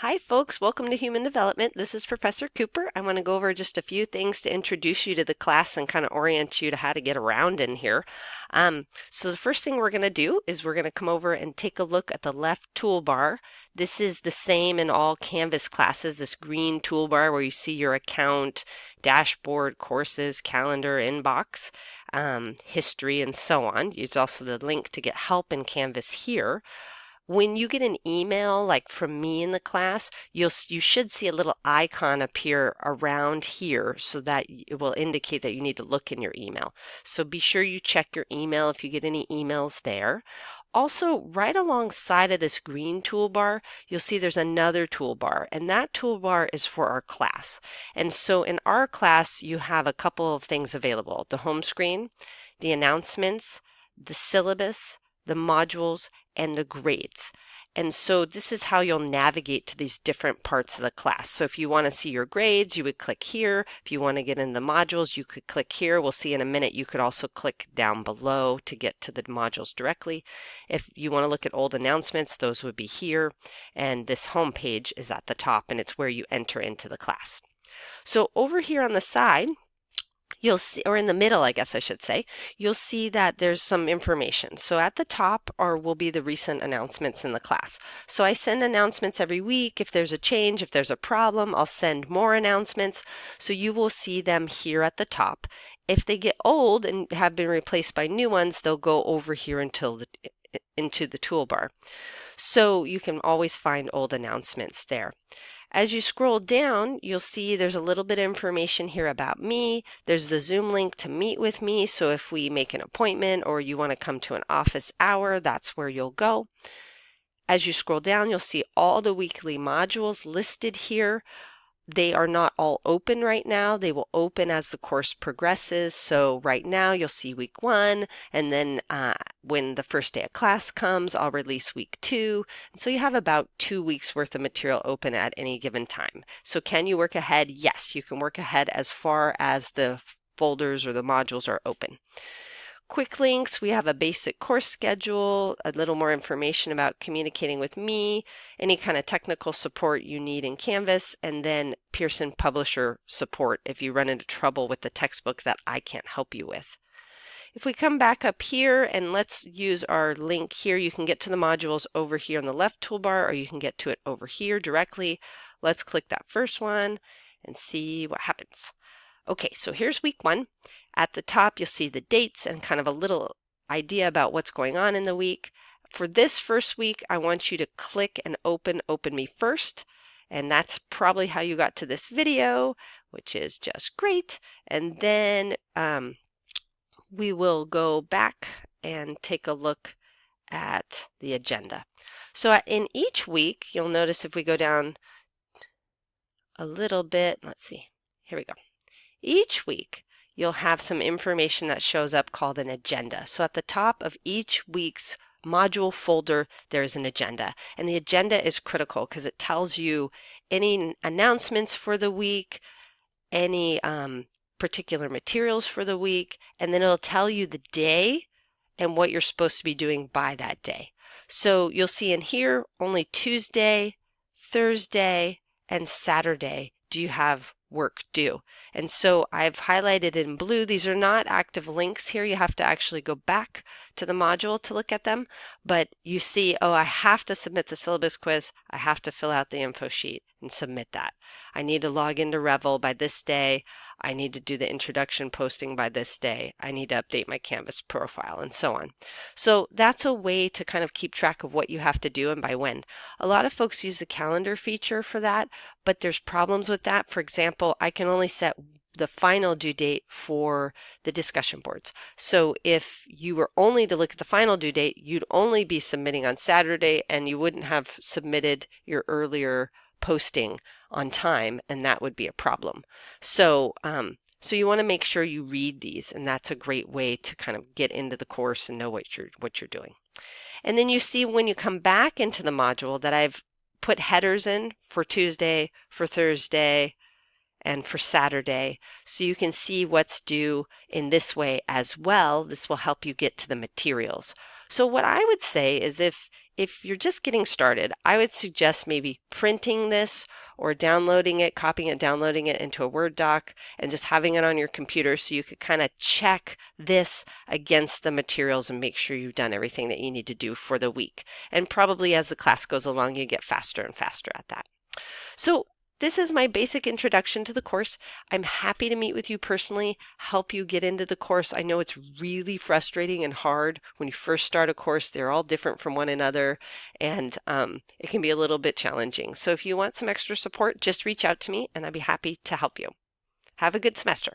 Hi folks, welcome to Human Development. This is Professor Cooper. I want to go over just a few things to introduce you to the class and kind of orient you to how to get around in here. So the first thing we're going to do is we're going to come over and take a look at the left toolbar. This is the same in all Canvas classes, this green toolbar where you see your account, dashboard, courses, calendar, inbox, history, and so on. There's also the link to get help in Canvas here. When you get an email like from me in the class, you should see a little icon appear around here so that it will indicate that you need to look in your email. So be sure you check your email if you get any emails there. Also, right alongside of this green toolbar, you'll see there's another toolbar, and that toolbar is for our class. And so in our class, you have a couple of things available: the home screen, the announcements, the syllabus, the modules, and the grades. And so this is how you'll navigate to these different parts of the class. So if you want to see your grades, you would click here. If you want to get into the modules, you could click here. We'll see in a minute. You could also click down below to get to the modules directly. If you want to look at old announcements, those would be here. And this home page is at the top, and it's where you enter into the class. So over here on the side, you'll see, or in the middle, I guess I should say, you'll see that there's some information. So at the top will be the recent announcements in the class. So I send announcements every week. If there's a change, if there's a problem, I'll send more announcements. So you will see them here at the top. If they get old and have been replaced by new ones, they'll go over here into the toolbar. So you can always find old announcements there. As you scroll down, you'll see there's a little bit of information here about me. There's the Zoom link to meet with me. So if we make an appointment or you want to come to an office hour, that's where you'll go. As you scroll down, you'll see all the weekly modules listed here. They are not all open right now. They will open as the course progresses. So right now you'll see week 1, and then when the first day of class comes, I'll release week 2. And so you have about 2 weeks worth of material open at any given time. So can you work ahead? Yes, you can work ahead as far as the folders or the modules are open. Quick links, we have a basic course schedule, a little more information about communicating with me, any kind of technical support you need in Canvas, and then Pearson Publisher support if you run into trouble with the textbook that I can't help you with. If we come back up here and let's use our link here, you can get to the modules over here on the left toolbar, or you can get to it over here directly. Let's click that first one and see what happens. Okay, so here's week 1. At the top, you'll see the dates and kind of a little idea about what's going on in the week. For this first week, I want you to click and open Me First, and that's probably how you got to this video, which is just great. And then we will go back and take a look at the agenda. So in each week, you'll notice if we go down a little bit, let's see, here we go. Each week, you'll have some information that shows up called an agenda. So at the top of each week's module folder, there is an agenda. And the agenda is critical because it tells you any announcements for the week, any particular materials for the week, and then it'll tell you the day and what you're supposed to be doing by that day. So you'll see in here only Tuesday, Thursday, and Saturday do you have work due. And so I've highlighted in blue. These are not active links here. You have to actually go back to the module to look at them. But you see, oh, I have to submit the syllabus quiz. I have to fill out the info sheet and submit that. I need to log into Revel by this day. I need to do the introduction posting by this day. I need to update my Canvas profile and so on. So that's a way to kind of keep track of what you have to do and by when. A lot of folks use the calendar feature for that, but there's problems with that. For example, I can only set the final due date for the discussion boards. So if you were only to look at the final due date, you'd only be submitting on Saturday and you wouldn't have submitted your earlier posting on time, and that would be a problem. So you want to make sure you read these, and that's a great way to kind of get into the course and know what you're doing. And then you see when you come back into the module that I've put headers in for Tuesday, for Thursday, and for Saturday, so you can see what's due in this way as well. This will help you get to the materials. So what I would say is if if you're just getting started, I would suggest maybe printing this or downloading it, copying it, downloading it into a Word doc, and just having it on your computer so you could kind of check this against the materials and make sure you've done everything that you need to do for the week. And probably as the class goes along, you get faster and faster at that. So this is my basic introduction to the course. I'm happy to meet with you personally, help you get into the course. I know it's really frustrating and hard when you first start a course. They're all different from one another, and it can be a little bit challenging. So if you want some extra support, just reach out to me and I'd be happy to help you. Have a good semester.